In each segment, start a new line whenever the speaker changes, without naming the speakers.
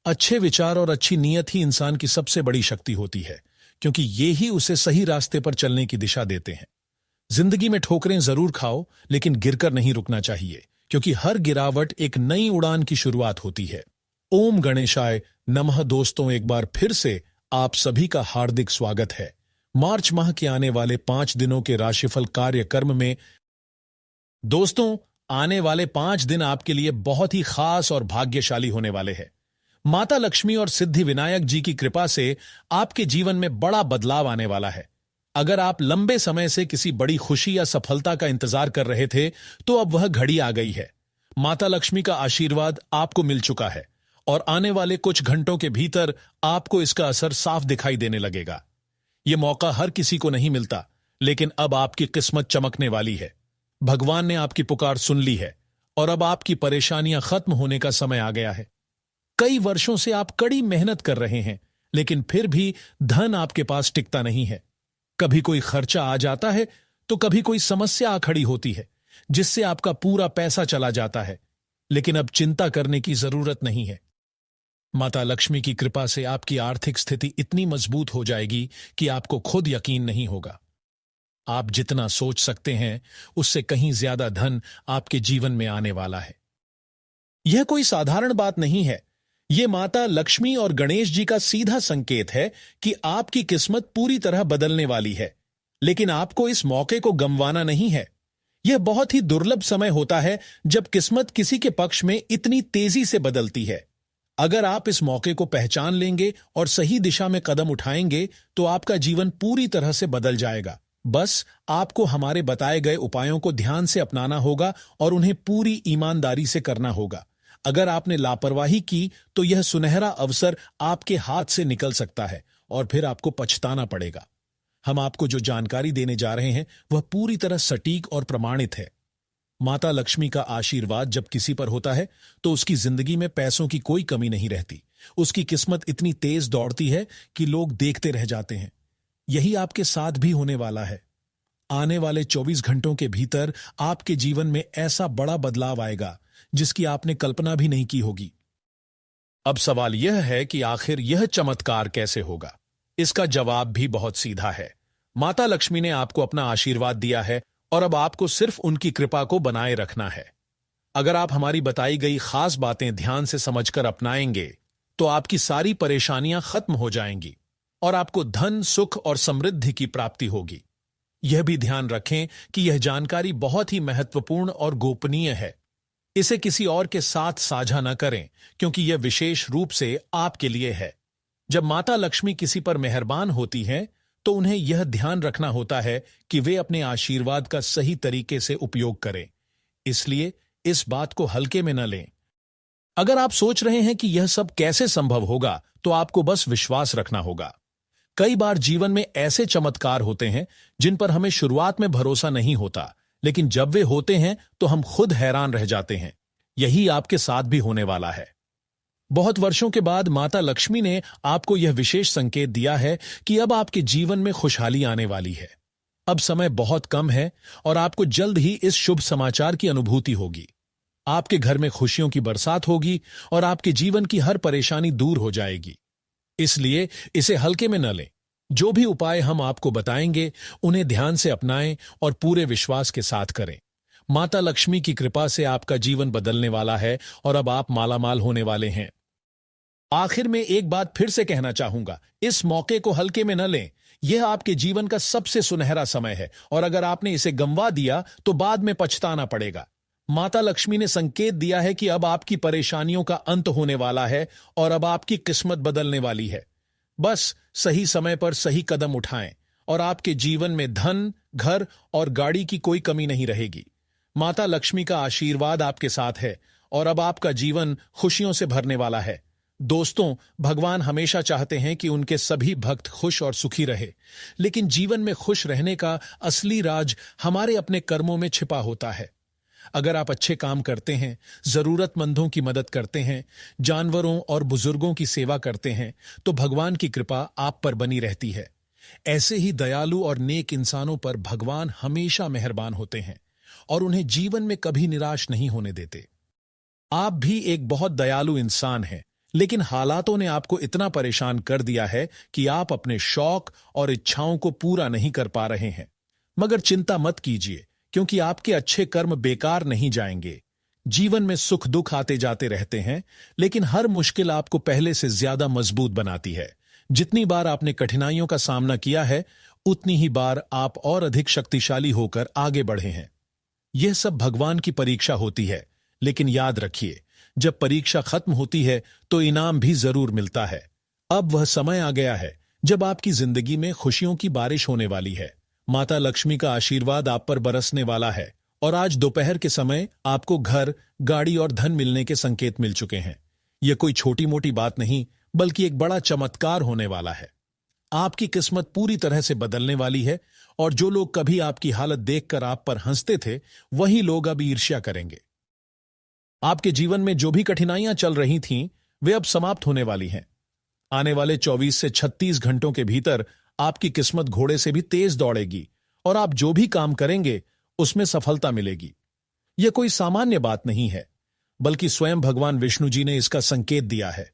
अच्छे विचार और अच्छी नीयत ही इंसान की सबसे बड़ी शक्ति होती है, क्योंकि ये ही उसे सही रास्ते पर चलने की दिशा देते हैं। जिंदगी में ठोकरें जरूर खाओ, लेकिन गिरकर नहीं रुकना चाहिए, क्योंकि हर गिरावट एक नई उड़ान की शुरुआत होती है। ओम गणेशाय नमः। दोस्तों, एक बार फिर से आप सभी का हार्दिक स्वागत है मार्च माह के आने वाले 5 दिनों के राशिफल कार्यक्रम में। दोस्तों, आने वाले 5 दिन आपके लिए बहुत ही खास और भाग्यशाली होने वाले हैं। माता लक्ष्मी और सिद्धि विनायक जी की कृपा से आपके जीवन में बड़ा बदलाव आने वाला है। अगर आप लंबे समय से किसी बड़ी खुशी या सफलता का इंतजार कर रहे थे, तो अब वह घड़ी आ गई है। माता लक्ष्मी का आशीर्वाद आपको मिल चुका है और आने वाले कुछ घंटों के भीतर आपको इसका असर साफ दिखाई देने लगेगा। यह मौका हर किसी को नहीं मिलता, लेकिन अब आपकी किस्मत चमकने वाली है। भगवान ने आपकी पुकार सुन ली है और अब आपकी परेशानियां खत्म होने का समय आ गया है। कई वर्षों से आप कड़ी मेहनत कर रहे हैं, लेकिन फिर भी धन आपके पास टिकता नहीं है। कभी कोई खर्चा आ जाता है, तो कभी कोई समस्या आ खड़ी होती है, जिससे आपका पूरा पैसा चला जाता है। लेकिन अब चिंता करने की जरूरत नहीं है। माता लक्ष्मी की कृपा से आपकी आर्थिक स्थिति इतनी मजबूत हो जाएगी कि आपको खुद यकीन नहीं होगा। आप जितना सोच सकते हैं, उससे कहीं ज्यादा धन आपके जीवन में आने वाला है। यह कोई साधारण बात नहीं है। यह माता लक्ष्मी और गणेश जी का सीधा संकेत है कि आपकी किस्मत पूरी तरह बदलने वाली है। लेकिन आपको इस मौके को गंवाना नहीं है। यह बहुत ही दुर्लभ समय होता है जब किस्मत किसी के पक्ष में इतनी तेजी से बदलती है। अगर आप इस मौके को पहचान लेंगे और सही दिशा में कदम उठाएंगे, तो आपका जीवन पूरी तरह से बदल जाएगा। बस आपको हमारे बताए गए उपायों को ध्यान से अपनाना होगा और उन्हें पूरी ईमानदारी से करना होगा। अगर आपने लापरवाही की, तो यह सुनहरा अवसर आपके हाथ से निकल सकता है और फिर आपको पछताना पड़ेगा। हम आपको जो जानकारी देने जा रहे हैं, वह पूरी तरह सटीक और प्रमाणित है। माता लक्ष्मी का आशीर्वाद जब किसी पर होता है, तो उसकी जिंदगी में पैसों की कोई कमी नहीं रहती। उसकी किस्मत इतनी तेज दौड़ती है कि लोग देखते रह जाते हैं। यही आपके साथ भी होने वाला है। आने वाले 24 घंटों के भीतर आपके जीवन में ऐसा बड़ा बदलाव आएगा जिसकी आपने कल्पना भी नहीं की होगी। अब सवाल यह है कि आखिर यह चमत्कार कैसे होगा। इसका जवाब भी बहुत सीधा है। माता लक्ष्मी ने आपको अपना आशीर्वाद दिया है और अब आपको सिर्फ उनकी कृपा को बनाए रखना है। अगर आप हमारी बताई गई खास बातें ध्यान से समझकर अपनाएंगे, तो आपकी सारी परेशानियां खत्म हो जाएंगी और आपको धन, सुख और समृद्धि की प्राप्ति होगी। यह भी ध्यान रखें कि यह जानकारी बहुत ही महत्वपूर्ण और गोपनीय है। इसे किसी और के साथ साझा न करें, क्योंकि यह विशेष रूप से आपके लिए है। जब माता लक्ष्मी किसी पर मेहरबान होती हैं, तो उन्हें यह ध्यान रखना होता है कि वे अपने आशीर्वाद का सही तरीके से उपयोग करें। इसलिए इस बात को हल्के में न लें। अगर आप सोच रहे हैं कि यह सब कैसे संभव होगा, तो आपको बस विश्वास रखना होगा। कई बार जीवन में ऐसे चमत्कार होते हैं जिन पर हमें शुरुआत में भरोसा नहीं होता, लेकिन जब वे होते हैं तो हम खुद हैरान रह जाते हैं। यही आपके साथ भी होने वाला है। बहुत वर्षों के बाद माता लक्ष्मी ने आपको यह विशेष संकेत दिया है कि अब आपके जीवन में खुशहाली आने वाली है। अब समय बहुत कम है और आपको जल्द ही इस शुभ समाचार की अनुभूति होगी। आपके घर में खुशियों की बरसात होगी और आपके जीवन की हर परेशानी दूर हो जाएगी। इसलिए इसे हल्के में न लें। जो भी उपाय हम आपको बताएंगे, उन्हें ध्यान से अपनाएं और पूरे विश्वास के साथ करें। माता लक्ष्मी की कृपा से आपका जीवन बदलने वाला है और अब आप मालामाल होने वाले हैं। आखिर में एक बात फिर से कहना चाहूंगा, इस मौके को हल्के में न लें। यह आपके जीवन का सबसे सुनहरा समय है और अगर आपने इसे गंवा दिया, तो बाद में पछताना पड़ेगा। माता लक्ष्मी ने संकेत दिया है कि अब आपकी परेशानियों का अंत होने वाला है और अब आपकी किस्मत बदलने वाली है। बस सही समय पर सही कदम उठाएं और आपके जीवन में धन, घर और गाड़ी की कोई कमी नहीं रहेगी। माता लक्ष्मी का आशीर्वाद आपके साथ है और अब आपका जीवन खुशियों से भरने वाला है। दोस्तों, भगवान हमेशा चाहते हैं कि उनके सभी भक्त खुश और सुखी रहे, लेकिन जीवन में खुश रहने का असली राज हमारे अपने कर्मों में छिपा होता है। अगर आप अच्छे काम करते हैं, जरूरतमंदों की मदद करते हैं, जानवरों और बुजुर्गों की सेवा करते हैं, तो भगवान की कृपा आप पर बनी रहती है। ऐसे ही दयालु और नेक इंसानों पर भगवान हमेशा मेहरबान होते हैं और उन्हें जीवन में कभी निराश नहीं होने देते। आप भी एक बहुत दयालु इंसान हैं, लेकिन हालातों ने आपको इतना परेशान कर दिया है कि आप अपने शौक और इच्छाओं को पूरा नहीं कर पा रहे हैं। मगर चिंता मत कीजिए, क्योंकि आपके अच्छे कर्म बेकार नहीं जाएंगे। जीवन में सुख दुख आते जाते रहते हैं, लेकिन हर मुश्किल आपको पहले से ज्यादा मजबूत बनाती है। जितनी बार आपने कठिनाइयों का सामना किया है, उतनी ही बार आप और अधिक शक्तिशाली होकर आगे बढ़े हैं। यह सब भगवान की परीक्षा होती है, लेकिन याद रखिए, जब परीक्षा खत्म होती है तो इनाम भी जरूर मिलता है। अब वह समय आ गया है जब आपकी जिंदगी में खुशियों की बारिश होने वाली है। माता लक्ष्मी का आशीर्वाद आप पर बरसने वाला है और आज दोपहर के समय आपको घर, गाड़ी और धन मिलने के संकेत मिल चुके हैं। यह कोई छोटी मोटी बात नहीं, बल्कि एक बड़ा चमत्कार होने वाला है। आपकी किस्मत पूरी तरह से बदलने वाली है और जो लोग कभी आपकी हालत देखकर आप पर हंसते थे, वही लोग अब ईर्ष्या करेंगे। आपके जीवन में जो भी कठिनाइयां चल रही थीं, वे अब समाप्त होने वाली हैं। आने वाले 24 से 36 घंटों के भीतर आपकी किस्मत घोड़े से भी तेज दौड़ेगी और आप जो भी काम करेंगे उसमें सफलता मिलेगी। यह कोई सामान्य बात नहीं है, बल्कि स्वयं भगवान विष्णु जी ने इसका संकेत दिया है।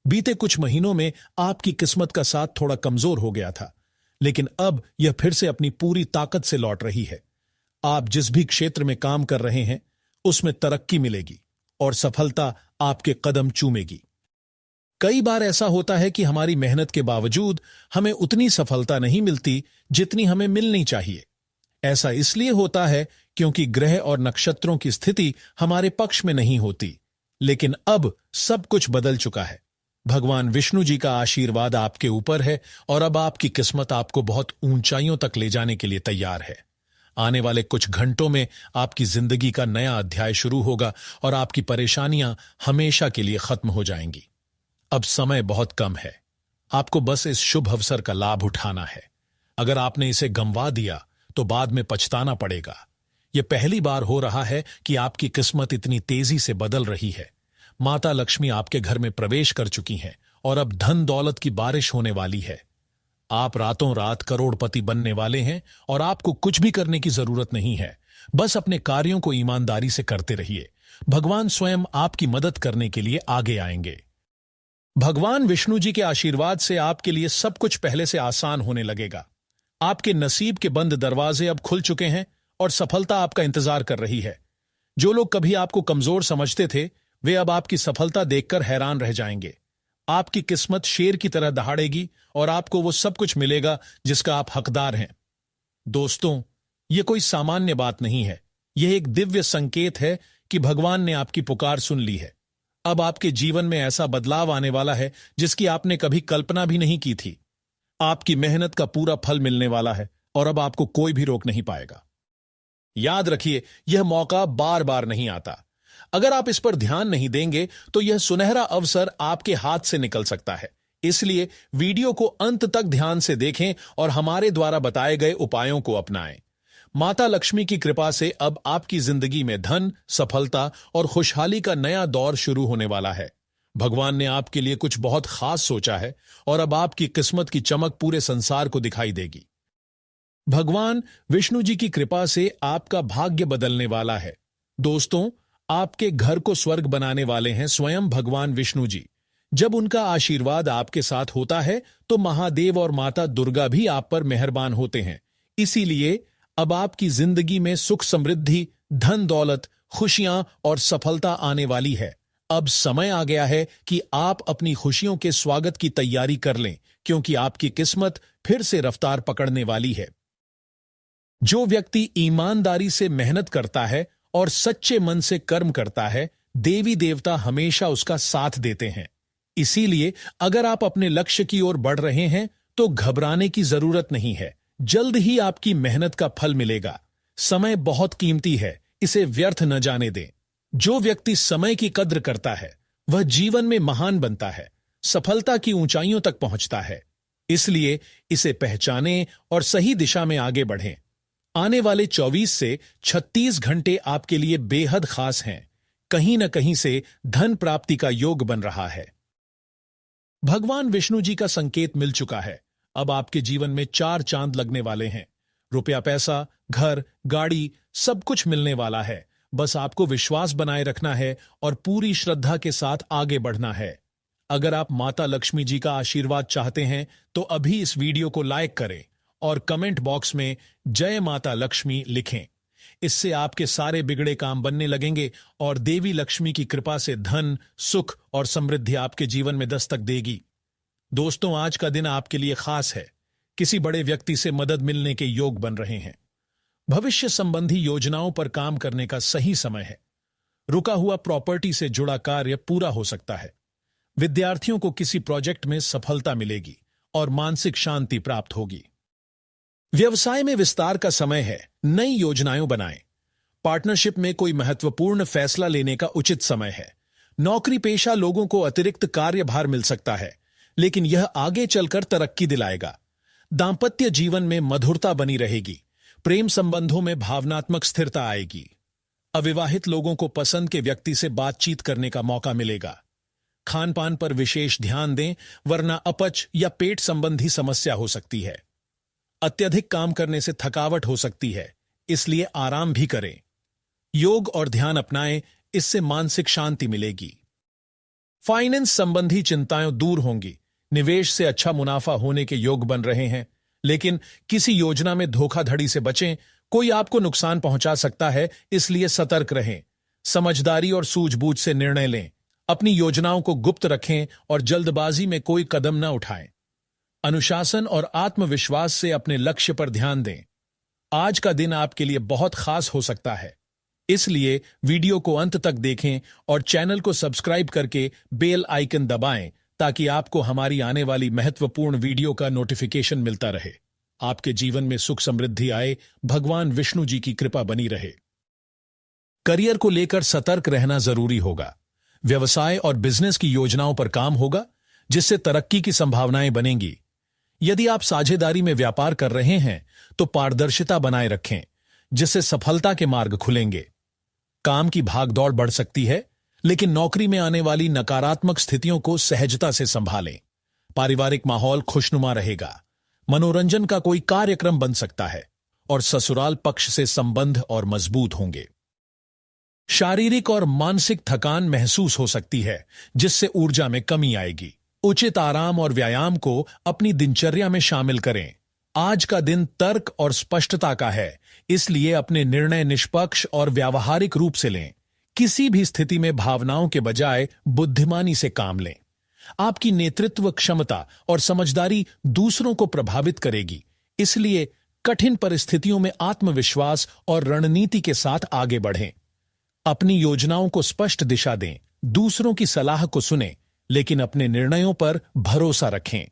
बीते कुछ महीनों में आपकी किस्मत का साथ थोड़ा कमजोर हो गया था, लेकिन अब यह फिर से अपनी पूरी ताकत से लौट रही है। आप जिस भी क्षेत्र में काम कर रहे हैं, उसमें तरक्की मिलेगी और सफलता आपके कदम चूमेगी। कई बार ऐसा होता है कि हमारी मेहनत के बावजूद हमें उतनी सफलता नहीं मिलती जितनी हमें मिलनी चाहिए। ऐसा इसलिए होता है क्योंकि ग्रह और नक्षत्रों की स्थिति हमारे पक्ष में नहीं होती। लेकिन अब सब कुछ बदल चुका है। भगवान विष्णु जी का आशीर्वाद आपके ऊपर है और अब आपकी किस्मत आपको बहुत ऊंचाइयों तक ले जाने के लिए तैयार है। आने वाले कुछ घंटों में आपकी जिंदगी का नया अध्याय शुरू होगा और आपकी परेशानियां हमेशा के लिए खत्म हो जाएंगी। अब समय बहुत कम है, आपको बस इस शुभ अवसर का लाभ उठाना है। अगर आपने इसे गंवा दिया तो बाद में पछताना पड़ेगा। यह पहली बार हो रहा है कि आपकी किस्मत इतनी तेजी से बदल रही है। माता लक्ष्मी आपके घर में प्रवेश कर चुकी हैं और अब धन दौलत की बारिश होने वाली है। आप रातों रात करोड़पति बनने वाले हैं और आपको कुछ भी करने की जरूरत नहीं है। बस अपने कार्यों को ईमानदारी से करते रहिए। भगवान स्वयं आपकी मदद करने के लिए आगे आएंगे। भगवान विष्णु जी के आशीर्वाद से आपके लिए सब कुछ पहले से आसान होने लगेगा। आपके नसीब के बंद दरवाजे अब खुल चुके हैं और सफलता आपका इंतजार कर रही है। जो लोग कभी आपको कमजोर समझते थे, वे अब आपकी सफलता देखकर हैरान रह जाएंगे। आपकी किस्मत शेर की तरह दहाड़ेगी और आपको वो सब कुछ मिलेगा जिसका आप हकदार हैं। दोस्तों, यह कोई सामान्य बात नहीं है। यह एक दिव्य संकेत है कि भगवान ने आपकी पुकार सुन ली है। अब आपके जीवन में ऐसा बदलाव आने वाला है जिसकी आपने कभी कल्पना भी नहीं की थी। आपकी मेहनत का पूरा फल मिलने वाला है और अब आपको कोई भी रोक नहीं पाएगा। याद रखिए, यह मौका बार बार नहीं आता। अगर आप इस पर ध्यान नहीं देंगे तो यह सुनहरा अवसर आपके हाथ से निकल सकता है। इसलिए वीडियो को अंत तक ध्यान से देखें और हमारे द्वारा बताए गए उपायों को अपनाएं। माता लक्ष्मी की कृपा से अब आपकी जिंदगी में धन, सफलता और खुशहाली का नया दौर शुरू होने वाला है। भगवान ने आपके लिए कुछ बहुत खास सोचा है और अब आपकी किस्मत की चमक पूरे संसार को दिखाई देगी। भगवान विष्णु जी की कृपा से आपका भाग्य बदलने वाला है। दोस्तों, आपके घर को स्वर्ग बनाने वाले हैं स्वयं भगवान विष्णु जी। जब उनका आशीर्वाद आपके साथ होता है तो महादेव और माता दुर्गा भी आप पर मेहरबान होते हैं। इसीलिए अब आपकी जिंदगी में सुख समृद्धि, धन दौलत, खुशियां और सफलता आने वाली है। अब समय आ गया है कि आप अपनी खुशियों के स्वागत की तैयारी कर लें, क्योंकि आपकी किस्मत फिर से रफ्तार पकड़ने वाली है। जो व्यक्ति ईमानदारी से मेहनत करता है और सच्चे मन से कर्म करता है, देवी देवता हमेशा उसका साथ देते हैं। इसीलिए अगर आप अपने लक्ष्य की ओर बढ़ रहे हैं तो घबराने की जरूरत नहीं है। जल्द ही आपकी मेहनत का फल मिलेगा। समय बहुत कीमती है, इसे व्यर्थ न जाने दें। जो व्यक्ति समय की कद्र करता है वह जीवन में महान बनता है, सफलता की ऊंचाइयों तक पहुंचता है। इसलिए इसे पहचानें और सही दिशा में आगे बढ़ें। आने वाले 24 से 36 घंटे आपके लिए बेहद खास हैं। कहीं न कहीं से धन प्राप्ति का योग बन रहा है। भगवान विष्णु जी का संकेत मिल चुका है। अब आपके जीवन में 4 चांद लगने वाले हैं। रुपया, पैसा, घर, गाड़ी सब कुछ मिलने वाला है। बस आपको विश्वास बनाए रखना है और पूरी श्रद्धा के साथ आगे बढ़ना है। अगर आप माता लक्ष्मी जी का आशीर्वाद चाहते हैं तो अभी इस वीडियो को लाइक करें और कमेंट बॉक्स में जय माता लक्ष्मी लिखें। इससे आपके सारे बिगड़े काम बनने लगेंगे और देवी लक्ष्मी की कृपा से धन, सुख और समृद्धि आपके जीवन में दस्तक देगी। दोस्तों, आज का दिन आपके लिए खास है। किसी बड़े व्यक्ति से मदद मिलने के योग बन रहे हैं। भविष्य संबंधी योजनाओं पर काम करने का सही समय है। रुका हुआ प्रॉपर्टी से जुड़ा कार्य पूरा हो सकता है। विद्यार्थियों को किसी प्रोजेक्ट में सफलता मिलेगी और मानसिक शांति प्राप्त होगी। व्यवसाय में विस्तार का समय है। नई योजनाएं बनाएं। पार्टनरशिप में कोई महत्वपूर्ण फैसला लेने का उचित समय है। नौकरी पेशा लोगों को अतिरिक्त कार्यभार मिल सकता है, लेकिन यह आगे चलकर तरक्की दिलाएगा। दांपत्य जीवन में मधुरता बनी रहेगी। प्रेम संबंधों में भावनात्मक स्थिरता आएगी। अविवाहित लोगों को पसंद के व्यक्ति से बातचीत करने का मौका मिलेगा। खान पान पर विशेष ध्यान दें, वरना अपच या पेट संबंधी समस्या हो सकती है। अत्यधिक काम करने से थकावट हो सकती है, इसलिए आराम भी करें। योग और ध्यान अपनाएं, इससे मानसिक शांति मिलेगी। फाइनेंस संबंधी चिंताएं दूर होंगी। निवेश से अच्छा मुनाफा होने के योग बन रहे हैं, लेकिन किसी योजना में धोखाधड़ी से बचें। कोई आपको नुकसान पहुंचा सकता है, इसलिए सतर्क रहें। समझदारी और सूझबूझ से निर्णय लें। अपनी योजनाओं को गुप्त रखें और जल्दबाजी में कोई कदम न उठाएं। अनुशासन और आत्मविश्वास से अपने लक्ष्य पर ध्यान दें। आज का दिन आपके लिए बहुत खास हो सकता है, इसलिए वीडियो को अंत तक देखें और चैनल को सब्सक्राइब करके बेल आइकन दबाएं, ताकि आपको हमारी आने वाली महत्वपूर्ण वीडियो का नोटिफिकेशन मिलता रहे। आपके जीवन में सुख समृद्धि आए, भगवान विष्णु जी की कृपा बनी रहे। करियर को लेकर सतर्क रहना जरूरी होगा। व्यवसाय और बिजनेस की योजनाओं पर काम होगा, जिससे तरक्की की संभावनाएं बनेंगी। यदि आप साझेदारी में व्यापार कर रहे हैं तो पारदर्शिता बनाए रखें, जिससे सफलता के मार्ग खुलेंगे। काम की भागदौड़ बढ़ सकती है, लेकिन नौकरी में आने वाली नकारात्मक स्थितियों को सहजता से संभालें। पारिवारिक माहौल खुशनुमा रहेगा। मनोरंजन का कोई कार्यक्रम बन सकता है और ससुराल पक्ष से संबंध और मजबूत होंगे। शारीरिक और मानसिक थकान महसूस हो सकती है, जिससे ऊर्जा में कमी आएगी। उचित आराम और व्यायाम को अपनी दिनचर्या में शामिल करें। आज का दिन तर्क और स्पष्टता का है, इसलिए अपने निर्णय निष्पक्ष और व्यावहारिक रूप से लें। किसी भी स्थिति में भावनाओं के बजाय बुद्धिमानी से काम लें। आपकी नेतृत्व क्षमता और समझदारी दूसरों को प्रभावित करेगी, इसलिए कठिन परिस्थितियों में आत्मविश्वास और रणनीति के साथ आगे बढ़ें। अपनी योजनाओं को स्पष्ट दिशा दें। दूसरों की सलाह को सुनें, लेकिन अपने निर्णयों पर भरोसा रखें।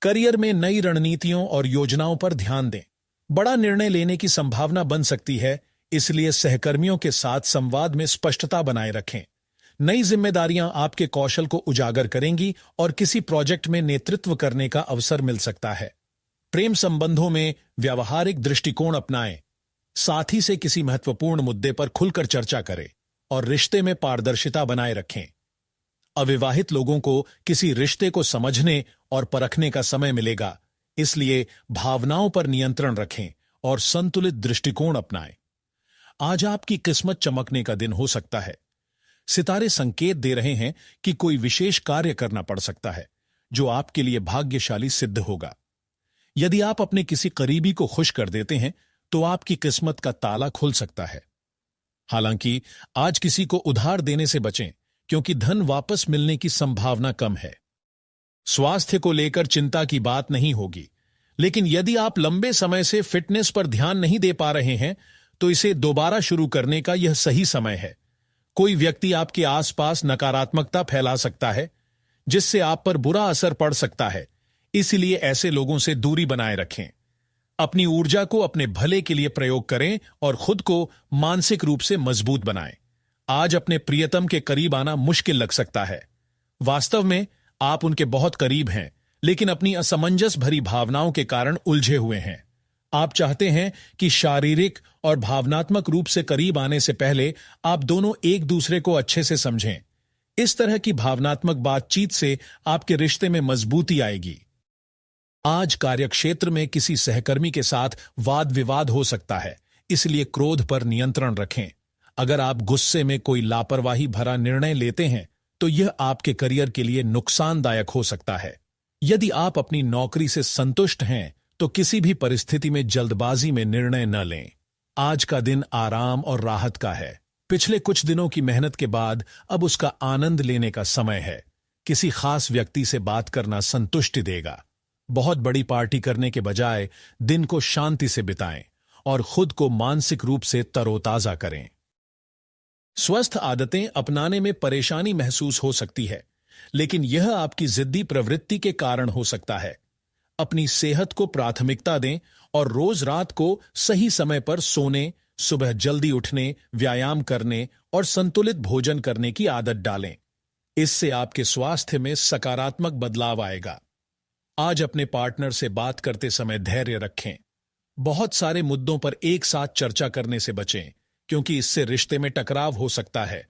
करियर में नई रणनीतियों और योजनाओं पर ध्यान दें। बड़ा निर्णय लेने की संभावना बन सकती है, इसलिए सहकर्मियों के साथ संवाद में स्पष्टता बनाए रखें। नई जिम्मेदारियां आपके कौशल को उजागर करेंगी और किसी प्रोजेक्ट में नेतृत्व करने का अवसर मिल सकता है। प्रेम संबंधों में व्यावहारिक दृष्टिकोण अपनाएं। साथी से किसी महत्वपूर्ण मुद्दे पर खुलकर चर्चा करें और रिश्ते में पारदर्शिता बनाए रखें। अविवाहित लोगों को किसी रिश्ते को समझने और परखने का समय मिलेगा, इसलिए भावनाओं पर नियंत्रण रखें और संतुलित दृष्टिकोण अपनाएं। आज आपकी किस्मत चमकने का दिन हो सकता है। सितारे संकेत दे रहे हैं कि कोई विशेष कार्य करना पड़ सकता है, जो आपके लिए भाग्यशाली सिद्ध होगा। यदि आप अपने किसी करीबी को खुश कर देते हैं तो आपकी किस्मत का ताला खुल सकता है। हालांकि आज किसी को उधार देने से बचें, क्योंकि धन वापस मिलने की संभावना कम है। स्वास्थ्य को लेकर चिंता की बात नहीं होगी, लेकिन यदि आप लंबे समय से फिटनेस पर ध्यान नहीं दे पा रहे हैं तो इसे दोबारा शुरू करने का यह सही समय है। कोई व्यक्ति आपके आसपास नकारात्मकता फैला सकता है, जिससे आप पर बुरा असर पड़ सकता है, इसलिए ऐसे लोगों से दूरी बनाए रखें। अपनी ऊर्जा को अपने भले के लिए प्रयोग करें और खुद को मानसिक रूप से मजबूत बनाएं। आज अपने प्रियतम के करीब आना मुश्किल लग सकता है। वास्तव में आप उनके बहुत करीब हैं, लेकिन अपनी असमंजस भरी भावनाओं के कारण उलझे हुए हैं। आप चाहते हैं कि शारीरिक और भावनात्मक रूप से करीब आने से पहले आप दोनों एक दूसरे को अच्छे से समझें। इस तरह की भावनात्मक बातचीत से आपके रिश्ते में मजबूती आएगी। आज कार्यक्षेत्र में किसी सहकर्मी के साथ वाद विवाद हो सकता है, इसलिए क्रोध पर नियंत्रण रखें। अगर आप गुस्से में कोई लापरवाही भरा निर्णय लेते हैं तो यह आपके करियर के लिए नुकसानदायक हो सकता है। यदि आप अपनी नौकरी से संतुष्ट हैं तो किसी भी परिस्थिति में जल्दबाजी में निर्णय न लें। आज का दिन आराम और राहत का है। पिछले कुछ दिनों की मेहनत के बाद अब उसका आनंद लेने का समय है। किसी खास व्यक्ति से बात करना संतुष्टि देगा। बहुत बड़ी पार्टी करने के बजाय दिन को शांति से बिताएं और खुद को मानसिक रूप से तरोताजा करें। स्वस्थ आदतें अपनाने में परेशानी महसूस हो सकती है, लेकिन यह आपकी जिद्दी प्रवृत्ति के कारण हो सकता है। अपनी सेहत को प्राथमिकता दें और रोज रात को सही समय पर सोने, सुबह जल्दी उठने, व्यायाम करने और संतुलित भोजन करने की आदत डालें। इससे आपके स्वास्थ्य में सकारात्मक बदलाव आएगा। आज अपने पार्टनर से बात करते समय धैर्य रखें। बहुत सारे मुद्दों पर एक साथ चर्चा करने से बचें, क्योंकि इससे रिश्ते में टकराव हो सकता है।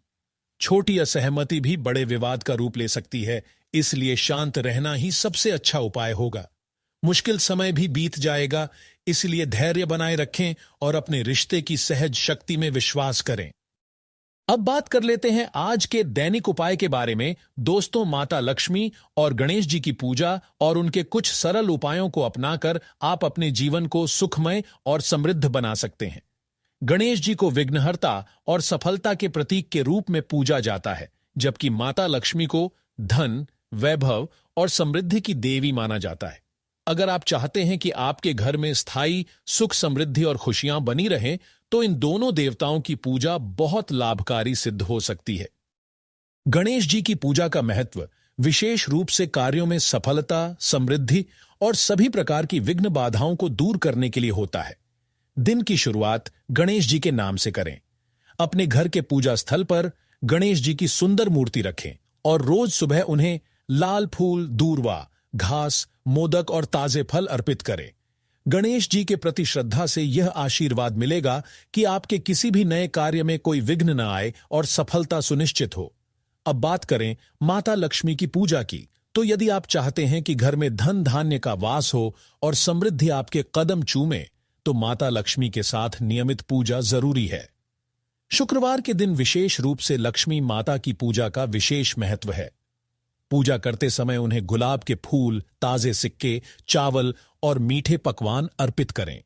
छोटी असहमति भी बड़े विवाद का रूप ले सकती है, इसलिए शांत रहना ही सबसे अच्छा उपाय होगा। मुश्किल समय भी बीत जाएगा, इसलिए धैर्य बनाए रखें और अपने रिश्ते की सहज शक्ति में विश्वास करें। अब बात कर लेते हैं आज के दैनिक उपाय के बारे में। दोस्तों, माता लक्ष्मी और गणेश जी की पूजा और उनके कुछ सरल उपायों को अपनाकर आप अपने जीवन को सुखमय और समृद्ध बना सकते हैं। गणेश जी को विघ्नहर्ता और सफलता के प्रतीक के रूप में पूजा जाता है, जबकि माता लक्ष्मी को धन, वैभव और समृद्धि की देवी माना जाता है। अगर आप चाहते हैं कि आपके घर में स्थायी सुख, समृद्धि और खुशियां बनी रहें, तो इन दोनों देवताओं की पूजा बहुत लाभकारी सिद्ध हो सकती है। गणेश जी की पूजा का महत्व विशेष रूप से कार्यों में सफलता, समृद्धि और सभी प्रकार की विघ्न बाधाओं को दूर करने के लिए होता है। दिन की शुरुआत गणेश जी के नाम से करें। अपने घर के पूजा स्थल पर गणेश जी की सुंदर मूर्ति रखें और रोज सुबह उन्हें लाल फूल, दूर्वा, घास, मोदक और ताजे फल अर्पित करें। गणेश जी के प्रति श्रद्धा से यह आशीर्वाद मिलेगा कि आपके किसी भी नए कार्य में कोई विघ्न न आए और सफलता सुनिश्चित हो। अब बात करें माता लक्ष्मी की पूजा की, तो यदि आप चाहते हैं कि घर में धन धान्य का वास हो और समृद्धि आपके कदम चूमे, तो माता लक्ष्मी के साथ नियमित पूजा जरूरी है। शुक्रवार के दिन विशेष रूप से लक्ष्मी माता की पूजा का विशेष महत्व है। पूजा करते समय उन्हें गुलाब के फूल, ताजे सिक्के, चावल और मीठे पकवान अर्पित करें।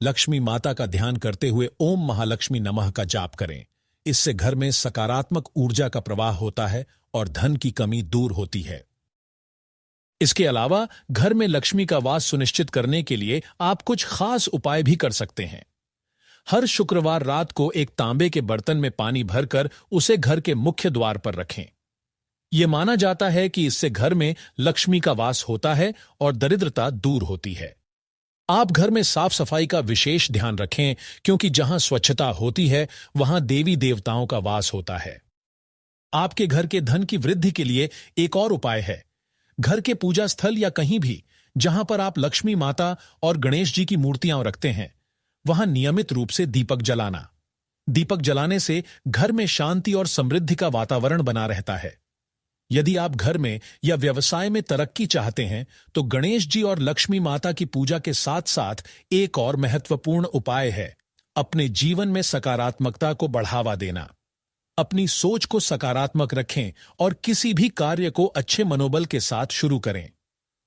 लक्ष्मी माता का ध्यान करते हुए ओम महालक्ष्मी नमः का जाप करें। इससे घर में सकारात्मक ऊर्जा का प्रवाह होता है और धन की कमी दूर होती है। इसके अलावा घर में लक्ष्मी का वास सुनिश्चित करने के लिए आप कुछ खास उपाय भी कर सकते हैं। हर शुक्रवार रात को एक तांबे के बर्तन में पानी भरकर उसे घर के मुख्य द्वार पर रखें। यह माना जाता है कि इससे घर में लक्ष्मी का वास होता है और दरिद्रता दूर होती है। आप घर में साफ सफाई का विशेष ध्यान रखें, क्योंकि जहां स्वच्छता होती है वहां देवी देवताओं का वास होता है। आपके घर के धन की वृद्धि के लिए एक और उपाय है। घर के पूजा स्थल या कहीं भी जहां पर आप लक्ष्मी माता और गणेश जी की मूर्तियां रखते हैं, वहां नियमित रूप से दीपक जलाना। दीपक जलाने से घर में शांति और समृद्धि का वातावरण बना रहता है। यदि आप घर में या व्यवसाय में तरक्की चाहते हैं, तो गणेश जी और लक्ष्मी माता की पूजा के साथ साथ एक और महत्वपूर्ण उपाय है, अपने जीवन में सकारात्मकता को बढ़ावा देना। अपनी सोच को सकारात्मक रखें और किसी भी कार्य को अच्छे मनोबल के साथ शुरू करें।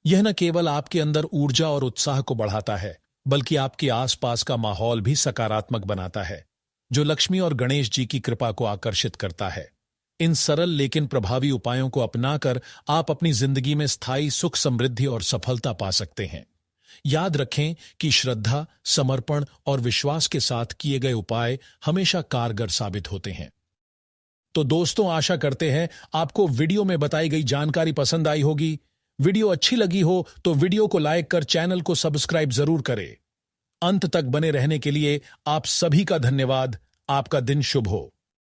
यह न केवल आपके अंदर ऊर्जा और उत्साह को बढ़ाता है, बल्कि आपके आसपास का माहौल भी सकारात्मक बनाता है, जो लक्ष्मी और गणेश जी की कृपा को आकर्षित करता है। इन सरल लेकिन प्रभावी उपायों को अपनाकर आप अपनी जिंदगी में स्थायी सुख, समृद्धि और सफलता पा सकते हैं। याद रखें कि श्रद्धा, समर्पण और विश्वास के साथ किए गए उपाय हमेशा कारगर साबित होते हैं। तो दोस्तों, आशा करते हैं आपको वीडियो में बताई गई जानकारी पसंद आई होगी। वीडियो अच्छी लगी हो तो वीडियो को लाइक कर चैनल को सब्सक्राइब जरूर करें। अंत तक बने रहने के लिए आप सभी का धन्यवाद। आपका दिन शुभ हो।